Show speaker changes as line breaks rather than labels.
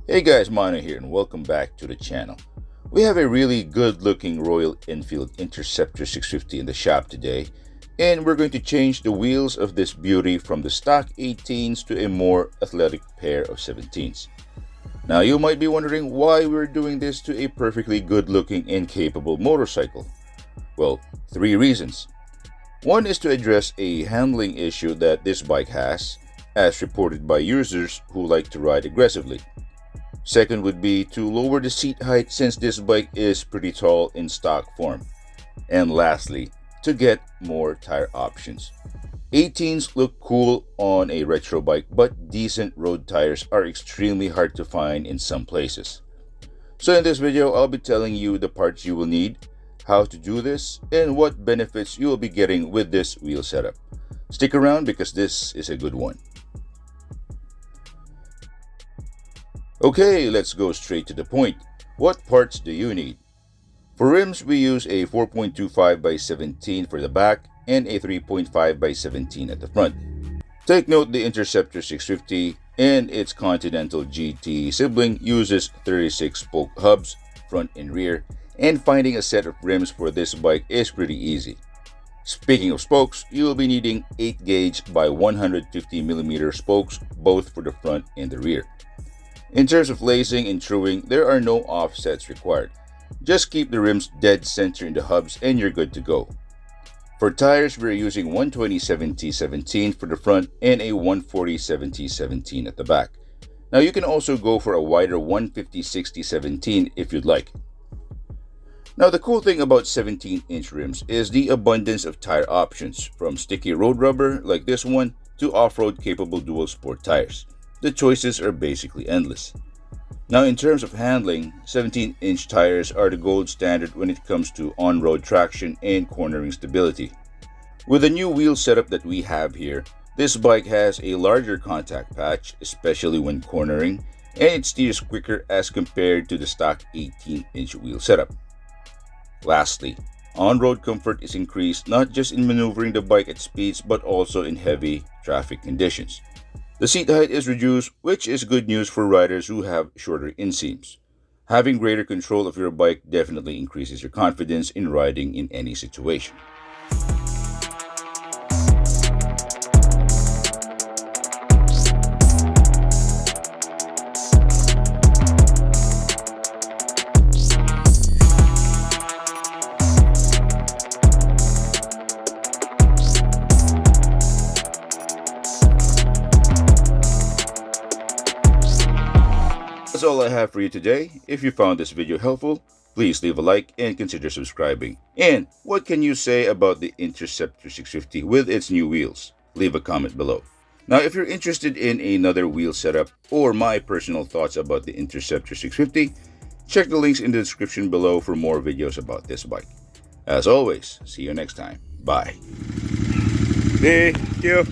Hey guys, Mano here and welcome back to the channel. We have a really good looking Royal Enfield Interceptor 650 in the shop today, and we're going to change the wheels of this beauty from the stock 18s to a more athletic pair of 17s. Now you might be wondering why we're doing this to a perfectly good looking and capable motorcycle. Well, three reasons. One is to address a handling issue that this bike has, as reported by users who like to ride aggressively. Second would be to lower the seat height since this bike is pretty tall in stock form. And lastly, to get more tire options. 18s look cool on a retro bike, but decent road tires are extremely hard to find in some places. So in this video, I'll be telling you the parts you will need, how to do this, and what benefits you will be getting with this wheel setup. Stick around because this is a good one. Okay, let's go straight to the point. What parts do you need? For rims, we use a 4.25 by 17 for the back and a 3.5 by 17 at the front. Take note the Interceptor 650 and its Continental GT sibling uses 36 spoke hubs, front and rear, and finding a set of rims for this bike is pretty easy. Speaking of spokes, you will be needing 8 gauge by 150mm spokes both for the front and the rear. In terms of lacing and truing, there are no offsets required. Just keep the rims dead center in the hubs and you're good to go. For tires, we're using 120/70/17 for the front and a 140/70/17 at the back. Now you can also go for a wider 150/60/17 if you'd like. Now the cool thing about 17-inch rims is the abundance of tire options, from sticky road rubber like this one to off-road capable dual sport tires. The choices are basically endless. Now in terms of handling, 17-inch tires are the gold standard when it comes to on-road traction and cornering stability. With the new wheel setup that we have here, this bike has a larger contact patch, especially when cornering, and it steers quicker as compared to the stock 18-inch wheel setup. Lastly, on-road comfort is increased not just in maneuvering the bike at speeds but also in heavy traffic conditions. The seat height is reduced, which is good news for riders who have shorter inseams. Having greater control of your bike definitely increases your confidence in riding in any situation. That's all I have for you today. If you found this video helpful, please leave a like and consider subscribing. And what can you say about the Interceptor 650 with its new wheels? Leave a comment below. Now, if you're interested in another wheel setup or my personal thoughts about the Interceptor 650, check the links in the description below for more videos about this bike. As always, see you next time. Bye.
Thank you.